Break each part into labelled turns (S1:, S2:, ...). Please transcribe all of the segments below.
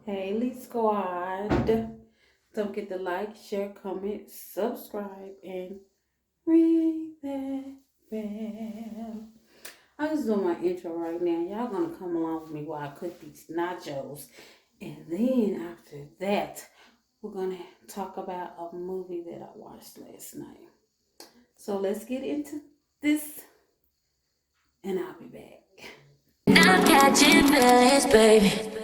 S1: Haley Squad. Don't forget to like, share, comment, subscribe, and ring that bell. I'm just doing my intro right now. Y'all gonna come along with me while I cook these nachos. And then after that, we're gonna talk about a movie that I watched last night. So let's get into this, and I'll be back. I'm catching feelings, baby.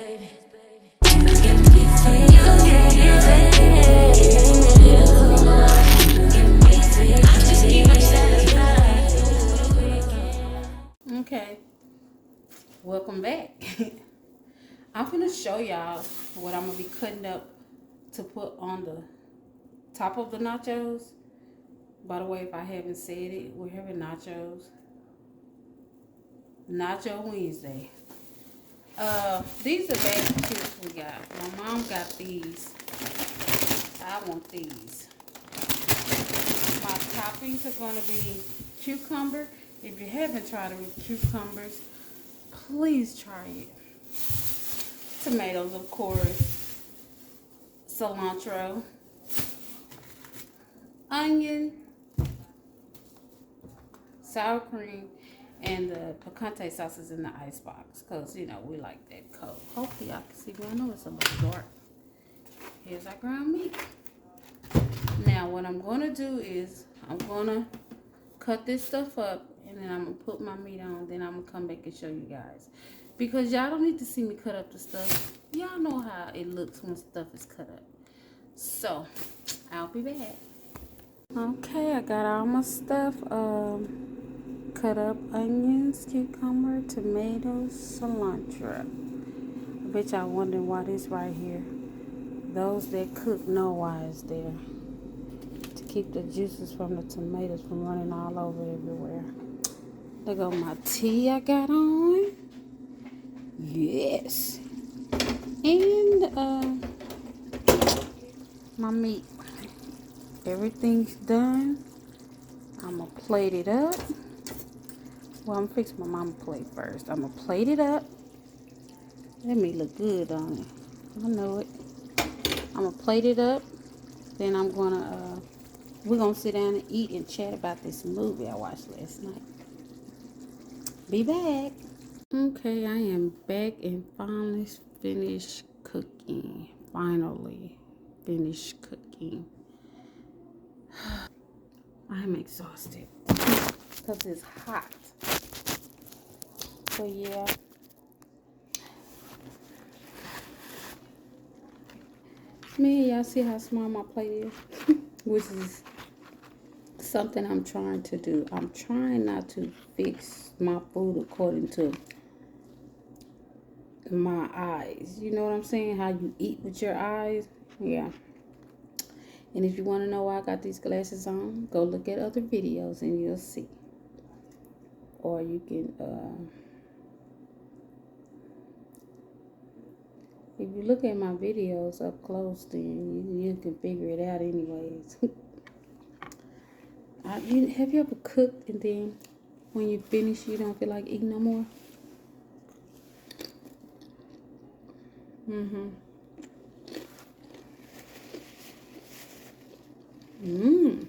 S1: Okay, welcome back. I'm gonna show y'all what I'm gonna be cutting up to put on the top of the nachos. By the way, if I haven't said it, we're having nachos. Nacho Wednesday. These are bags of chips we got. My mom got these. I want these. My toppings are gonna be cucumber. If you haven't tried it with cucumbers, please try it. Tomatoes, of course. Cilantro. Onion. Sour cream. And the picante sauce is in the icebox. Because, you know, we like that cold. Hopefully y'all can see me. I know it's a little dark. Here's our ground meat. Now, what I'm going to do is I'm going to cut this stuff up. And then I'm going to put my meat on. Then I'm going to come back and show you guys. Because y'all don't need to see me cut up the stuff. Y'all know how it looks when stuff is cut up. So, I'll be back. Okay, I got all my stuff. Cut up onions, cucumber, tomatoes, cilantro. I bet y'all wondering why this right here. Those that cook know why it's there. To keep the juices from the tomatoes from running all over everywhere. There go my tea I got on. Yes. And my meat. Everything's done. I'm gonna plate it up. Well, I'm fixing my mama plate first. I'm gonna plate it up. That meat look good on it. I know it. I'm gonna plate it up. Then I'm gonna we're gonna sit down and eat and chat about this movie I watched last night. Be back. Okay, I am back and finally finished cooking. Finally finished cooking. I'm exhausted because it's hot. So yeah. Man, y'all see how small my plate is? Which is something I'm trying to do. I'm trying not to fix my food according to my eyes. You know what I'm saying? How you eat with your eyes. Yeah. And if you want to know why I got these glasses on, go look at other videos and you'll see. Or you can, if you look at my videos up close, then you can figure it out anyways. Have you ever cooked and then when you finish, you don't feel like eating no more? Mm-hmm. Mmm.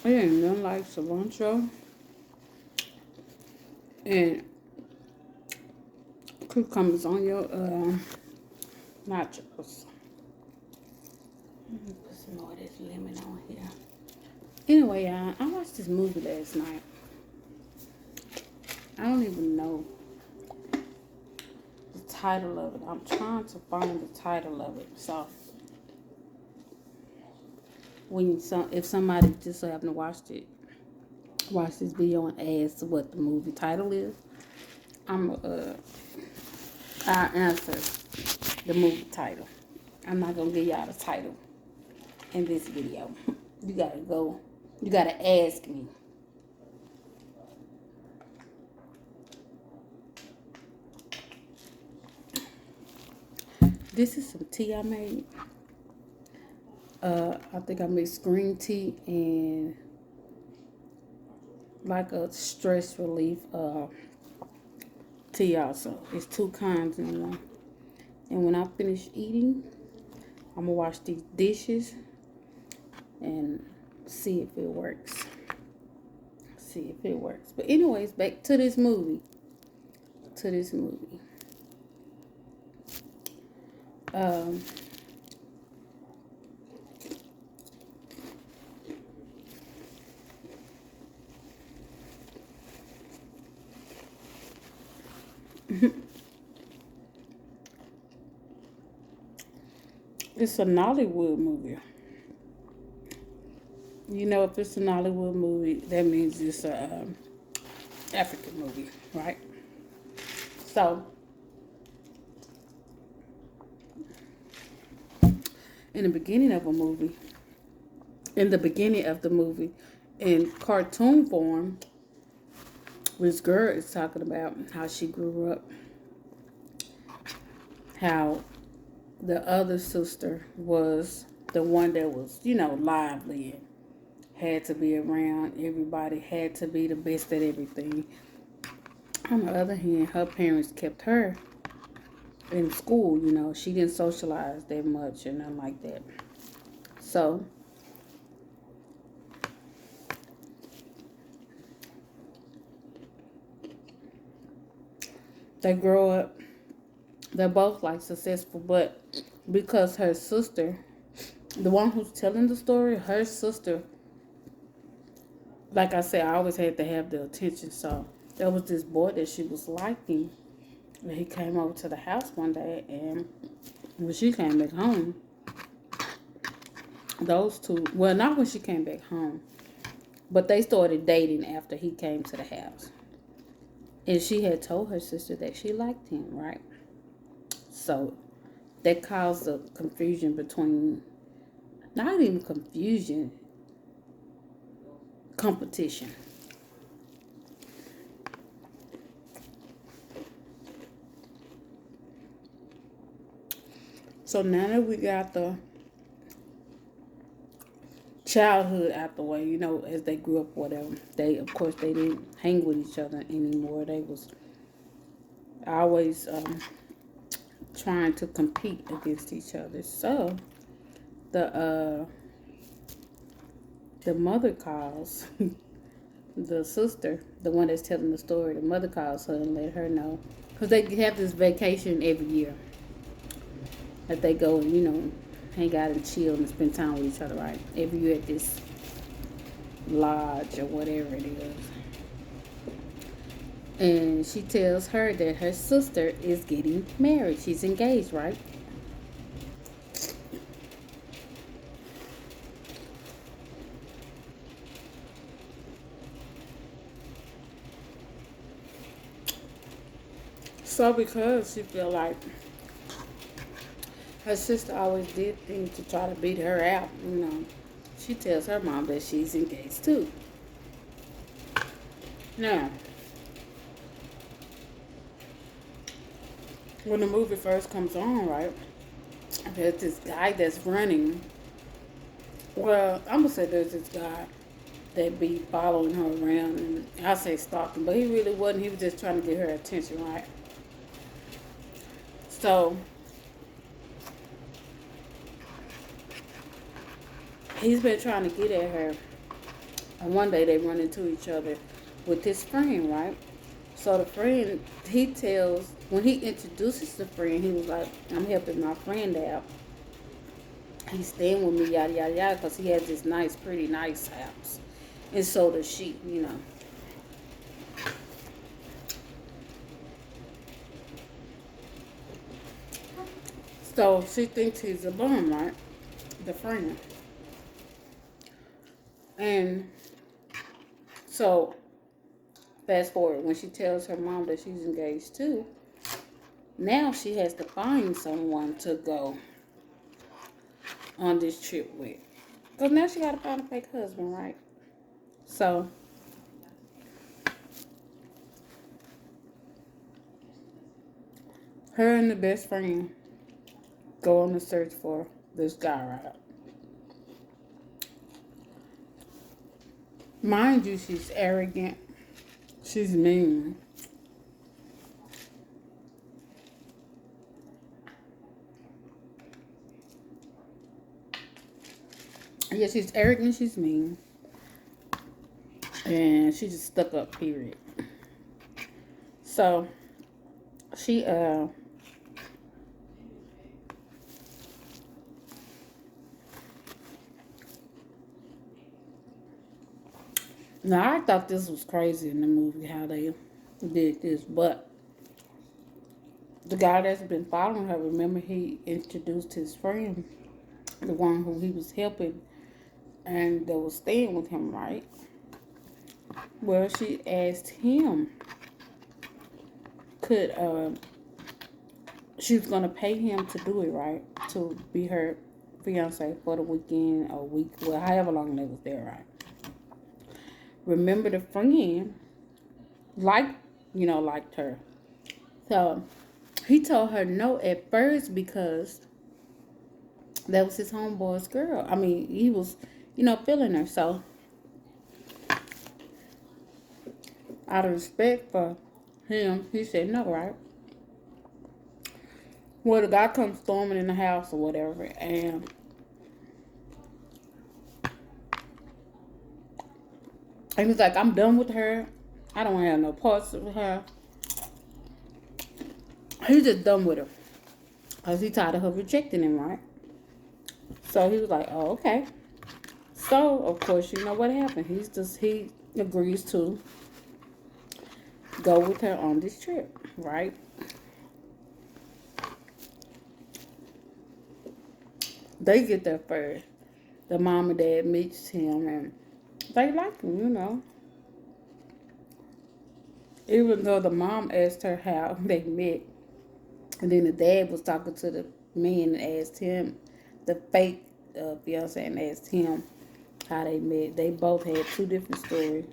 S1: It ain't nothing like cilantro and cucumbers on your nachos. Let me put some more of this lemon on here. Anyway, I watched this movie last night. I don't even know the title of it. I'm trying to find the title of it. So if somebody just so happen to watch this video and ask what the movie title is, I'll answer the movie title. I'm not gonna give y'all the title in this video. You gotta ask me. This is some tea I made. I think I mixed green tea and like a stress relief tea also. It's two kinds in one. And when I finish eating, I'm gonna wash these dishes and see if it works. See if it works. But anyways, back to this movie. Um, it's a Nollywood movie. You know, if it's a Nollywood movie, that means it's a African movie, right? So, in the beginning of a movie, in the beginning of the movie, in cartoon form, this girl is talking about how she grew up, how the other sister was the one that was, lively and had to be around everybody, had to be the best at everything. On the other hand, her parents kept her in school, she didn't socialize that much and nothing like that. So they grow up, they're both like successful, but because her sister, the one who's telling the story, her sister, like I said, I always had to have the attention. So there was this boy that she was liking, and he came over to the house one day, and when she came back home, those two, well, not when she came back home, but they started dating after he came to the house. And she had told her sister that she liked him, right? So that caused a confusion between, not even confusion, competition. So now that we got the childhood out the way, as they grew up, whatever, they, of course, they didn't hang with each other anymore. They was always trying to compete against each other. So the mother calls the sister, the one that's telling the story. The mother calls her and let her know, because they have this vacation every year that they go and hang out and chill and spend time with each other, right? Every year at this lodge or whatever it is. And she tells her that her sister is getting married. She's engaged, right? So because she feel like her sister always did things to try to beat her out, she tells her mom that she's engaged too. Now, when the movie first comes on, right, there's this guy that's running. Well, I'm gonna say there's this guy that be following her around, and I say stalking, but he really wasn't. He was just trying to get her attention, right? So he's been trying to get at her, and one day they run into each other with his friend, right? So the friend, he tells, when he introduces the friend, he was like, I'm helping my friend out. He's staying with me, yada, yada, yada, because he has this nice, pretty nice house. And so does she. So she thinks he's a bum, right? The friend. And so, fast forward, when she tells her mom that she's engaged too, now she has to find someone to go on this trip with. Because now she got to find a fake husband, right? So, her and the best friend go on the search for this guy, right? Mind you, she's arrogant. She's mean. Yeah, she's arrogant, she's mean. And she just stuck up, period. So she now I thought this was crazy in the movie how they did this, but the guy that's been following her, remember he introduced his friend, the one who he was helping and that was staying with him, right? Well, she asked him could she was gonna pay him to do it, right? To be her fiance for the weekend or week, well, however long they was there, right? Remember the friend liked her. So he told her no at first because that was his homeboy's girl. I mean, he was, feeling her. So out of respect for him, he said no, right? Well, the guy comes storming in the house or whatever, and he was like, I'm done with her. I don't want to have no parts of her. He's just done with her. Because he tired of her rejecting him, right? So he was like, oh, okay. So, of course, you know what happened. He agrees to go with her on this trip, right? They get there first. The mom and dad meets him, and they like him. Even though the mom asked her how they met, and then the dad was talking to the man and asked him, the fake fiance, and asked him how they met. They both had two different stories,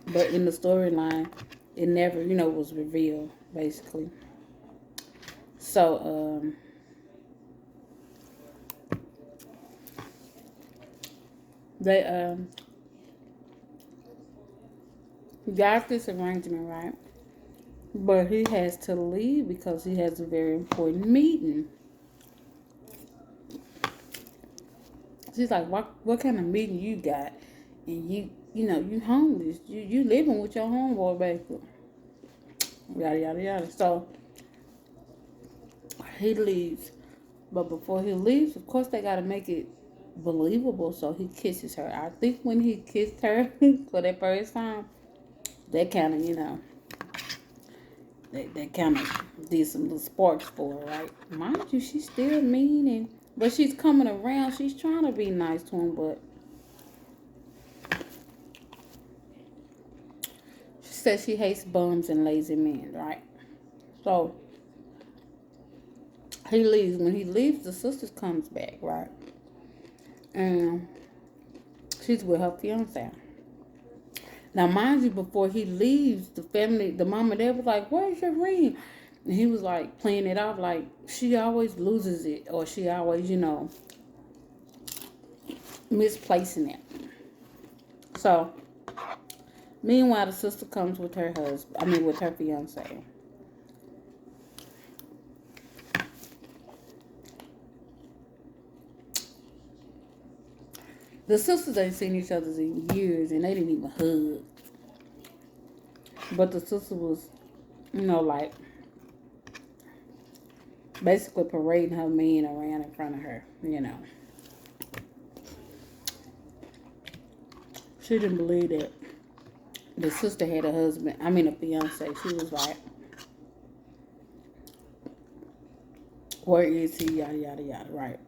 S1: but in the storyline, it never, was revealed, basically. So, they got this arrangement, right? But he has to leave because he has a very important meeting. She's like, what kind of meeting you got? And you homeless. You living with your homeboy, basically. Yada, yada, yada. So, he leaves. But before he leaves, of course, they got to make it believable. So, he kisses her. I think when he kissed her for that first time, that kind of, that kind of did some little sparks for her, right? Mind you, she's still mean, but she's coming around. She's trying to be nice to him, but she says she hates bums and lazy men, right? So he leaves. When he leaves, the sister comes back, right? And she's with her fiance. Now, mind you, before he leaves, the mom and dad was like, where's your ring? And he was like playing it off like she always loses it, or she always, misplacing it. So, meanwhile, the sister comes with her with her fiance. The sisters ain't seen each other in years, and they didn't even hug. But the sister was, like, basically parading her man around in front of her, She didn't believe that the sister had a fiance. She was like, where is he? Yada, yada, yada, right?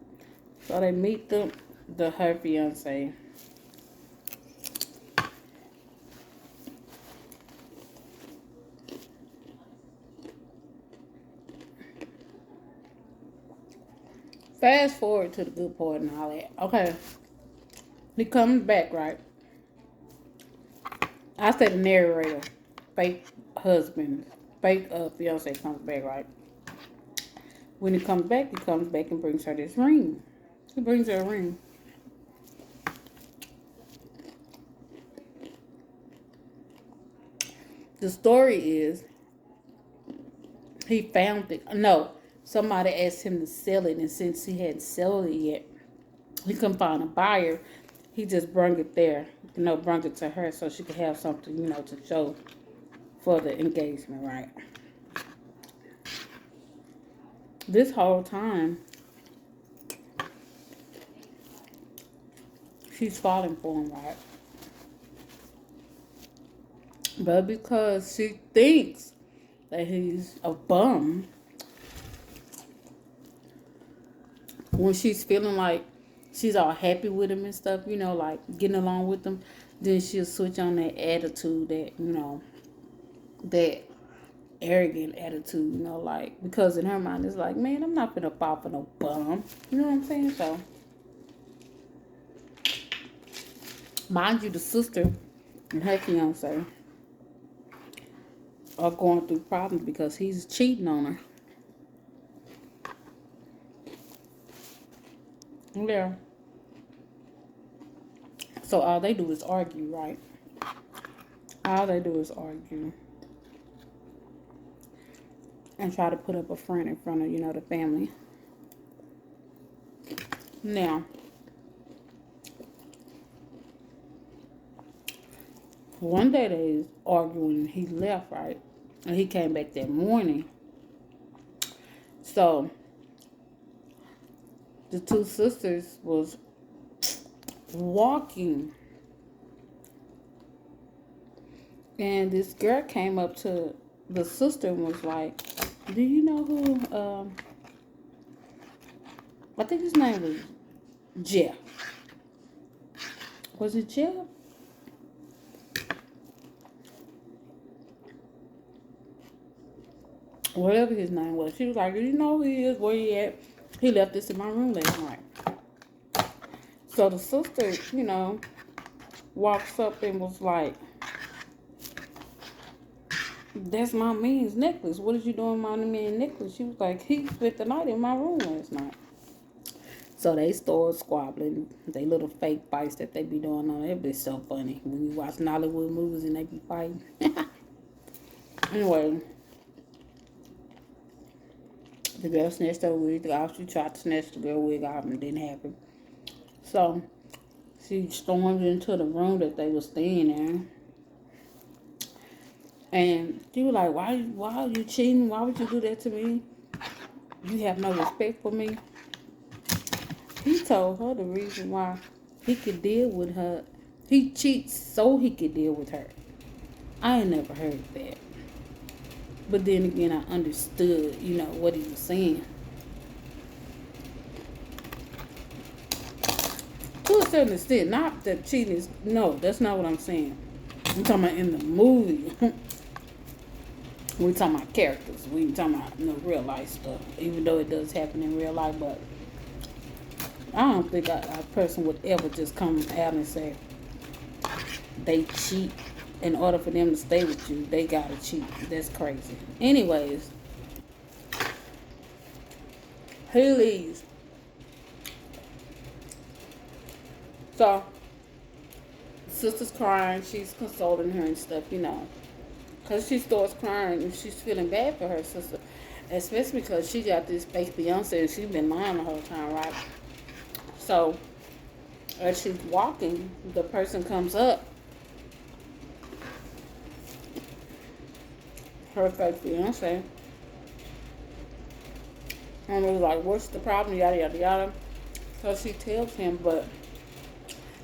S1: So they meet her fiance. Fast forward to the good part and all that. Okay. He comes back, right? I said the narrator, fake husband, fake fiance comes back, right? When he comes back and brings her this ring. He brings her a ring. The story is he found it. No, somebody asked him to sell it, and since he hadn't sold it yet, he couldn't find a buyer. He just brung it there, brung it to her so she could have something, to show for the engagement, right? This whole time, she's falling for him, right? But because she thinks that he's a bum, when she's feeling like she's all happy with him and stuff, like getting along with him, then she'll switch on that attitude, that arrogant attitude, like, because in her mind it's like, man, I'm not gonna fall for no bum. You know what I'm saying? So, mind you, the sister and her fiance are going through problems because he's cheating on her. Yeah. So all they do is argue, right? All they do is argue and try to put up a front in front of, the family. Now, one day they was arguing and he left, right? And he came back that morning. So, the two sisters was walking. And this girl came up to the sister and was like, do you know who, I think his name was Jeff. Was it Jeff? Whatever his name was. She was like, do you know who he is? Where he at? He left this in my room last night. So the sister, walks up and was like, that's my man's necklace. What is you doing with my man's necklace? She was like, he spent the night in my room last night. So they started squabbling. They little fake fights that they be doing on. It be so funny when you watch Hollywood movies and they be fighting. Anyway, the girl snatched her wig off. She tried to snatch the girl wig off and it didn't happen. So she stormed into the room that they were staying in. And she was like, why are you cheating? Why would you do that to me? You have no respect for me. He told her the reason why he could deal with her. He cheats so he could deal with her. I ain't never heard that. But then again, I understood, what he was saying. To a certain extent, not that cheating is, no, that's not what I'm saying. I'm talking about in the movie. We're talking about characters. We ain't talking about real life stuff. Even though it does happen in real life, but I don't think a person would ever just come out and say they cheat. In order for them to stay with you, they gotta cheat. That's crazy. Anyways, he leaves. So, sister's crying. She's consoling her and stuff, Because she starts crying and she's feeling bad for her sister. Especially because she got this fake fiance and she's been lying the whole time, right? So, as she's walking, the person comes up. Her fake fiance. And it was like, what's the problem? Yada, yada, yada. So she tells him, but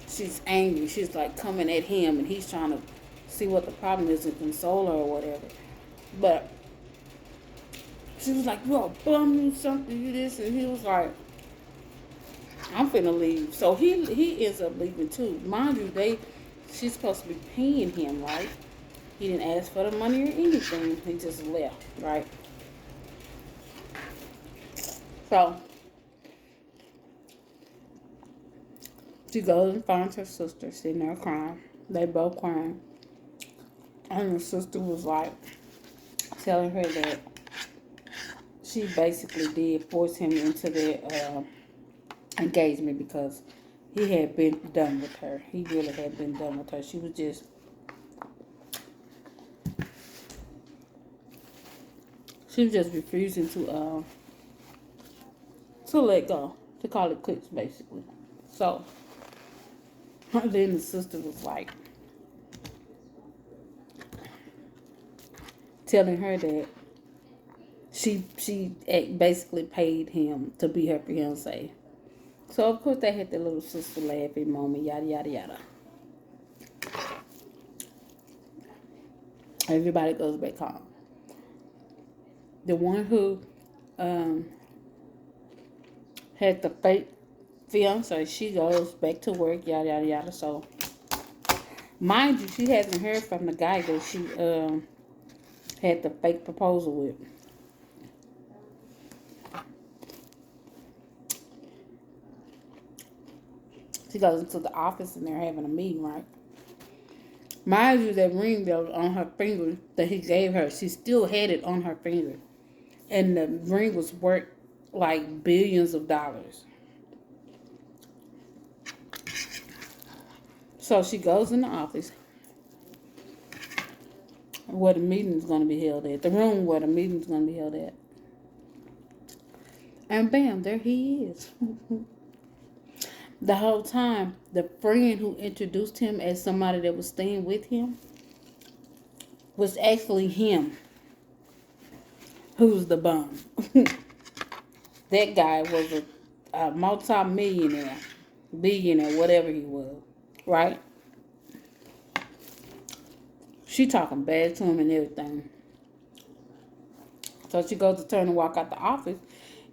S1: she's angry. She's like coming at him and he's trying to see what the problem is and console her or whatever. But she was like, you a bum, you something, you this. And he was like, I'm finna leave. So he ends up leaving too. Mind you, she's supposed to be paying him, right? He didn't ask for the money or anything. He just left, right? So, she goes and finds her sister sitting there crying. They both crying. And her sister was like, telling her that she basically did force him into their engagement because he had been done with her. He really had been done with her. She was just She was just refusing to let go, to call it quits, basically. So then the sister was like telling her that she basically paid him to be her fiance. So of course they had the little sister laughing moment, yada yada yada. Everybody goes back home. The one who um, had the fake fiance, she goes back to work, yada yada yada. So mind you, she hasn't heard from the guy that she had the fake proposal with. She goes into the office and they're having a meeting, right? Mind you, that ring that was on her finger that he gave her, she still had it on her finger. And the ring was worth like billions of dollars. So she goes in the office where the meeting is going to be held at, the room where the meeting is going to be held at. And bam, there he is. The whole time, the friend who introduced him as somebody that was staying with him was actually him, who's the bum. That guy was a multi-millionaire, billionaire, whatever he was, right? She talking bad to him and everything. So she goes to turn and walk out the office,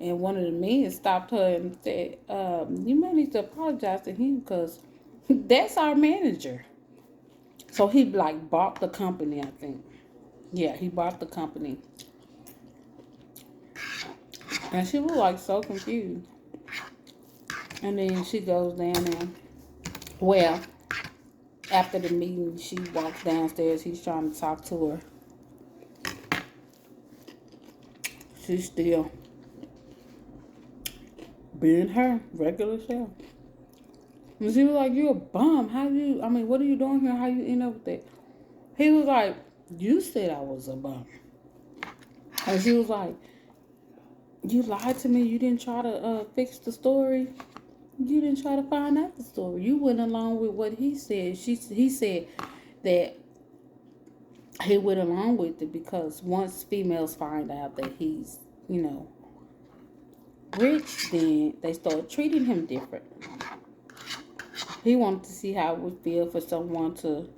S1: and one of the men stopped her and said, you may need to apologize to him because that's our manager. So he like bought the company, I think. Yeah, he bought the company. And she was like so confused. And then she goes down there. Well, after the meeting, she walks downstairs. He's trying to talk to her. She's still being her regular self. And she was like, "You a bum. What are you doing here? How you end up with that?" He was like, "You said I was a bum." And she was like, "You lied to me. You didn't try to fix the story. You didn't try to find out the story. You went along with what he said." He said that he went along with it because once females find out that he's, rich, then they start treating him different. He wanted to see how it would feel for someone to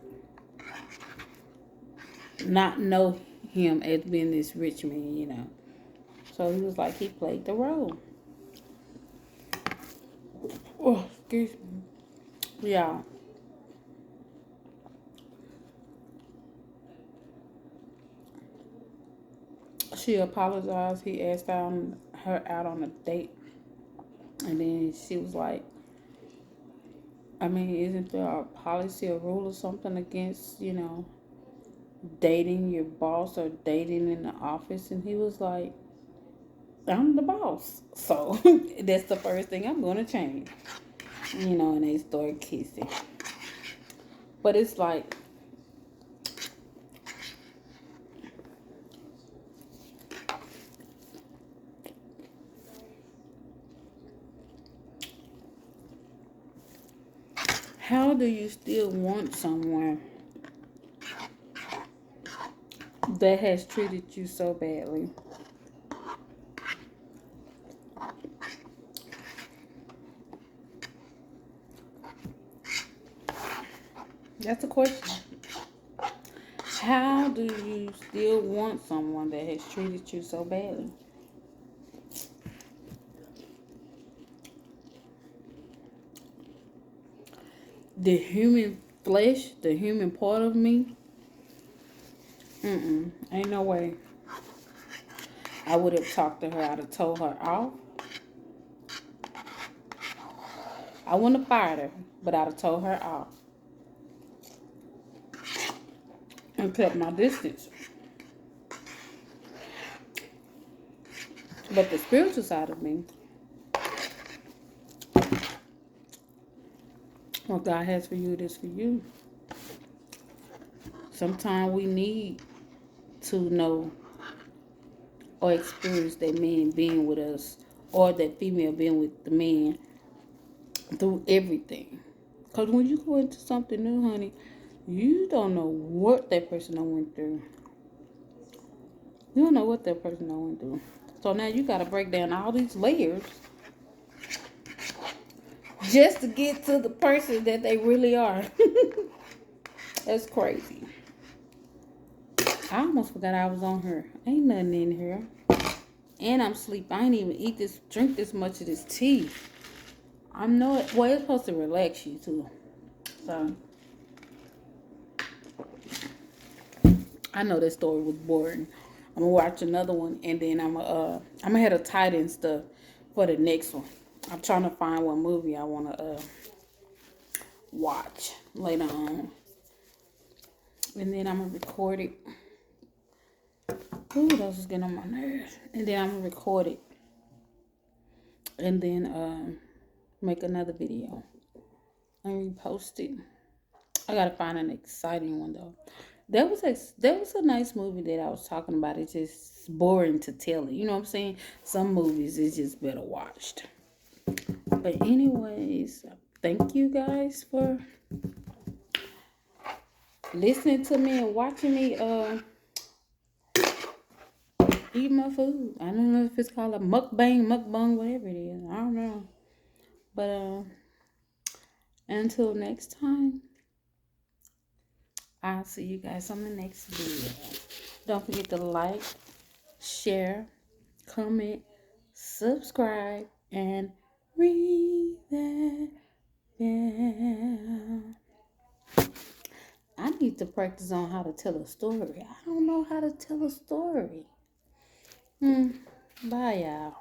S1: not know him as being this rich man. So he was like, he played the role. Oh, excuse me. Yeah. She apologized. He asked her out on a date. And then she was like, isn't there a policy or rule or something against, dating your boss or dating in the office? And he was like, I'm the boss. So that's the first thing I'm going to change. And they start kissing. But it's like, how do you still want someone that has treated you so badly? That's the question. How do you still want someone that has treated you so badly? The human flesh, the human part of me, ain't no way. I would have talked to her. I'd have told her off. I wouldn't have fired her, but I'd have told her off and kept my distance. But the spiritual side of me, what God has for you, it is for you. Sometimes we need to know or experience that man being with us or that female being with the man through everything. Because when you go into something new, honey, you don't know what that person done went through. You don't know what that person done went through. So now you got to break down all these layers just to get to the person that they really are. That's crazy. I almost forgot I was on here. Ain't nothing in here. And I'm asleep. I ain't even drink this much of this tea. I'm not, well, it's supposed to relax you too. So, I know this story was boring. I'm gonna watch another one and then I'm gonna have a title and stuff for the next one. I'm trying to find what movie I wanna watch later on. And then I'm gonna record it. Ooh, those is getting on my nerves. And then I'm gonna record it. And then make another video. And repost it. I gotta find an exciting one though. There was a nice movie that I was talking about. It's just boring to tell it. You know what I'm saying? Some movies is just better watched. But anyways, thank you guys for listening to me and watching me eat my food. I don't know if it's called a mukbang, whatever it is. I don't know. But until next time, I'll see you guys on the next video. Don't forget to like, share, comment, subscribe, and ring that bell. I need to practice on how to tell a story. I don't know how to tell a story. Bye, y'all.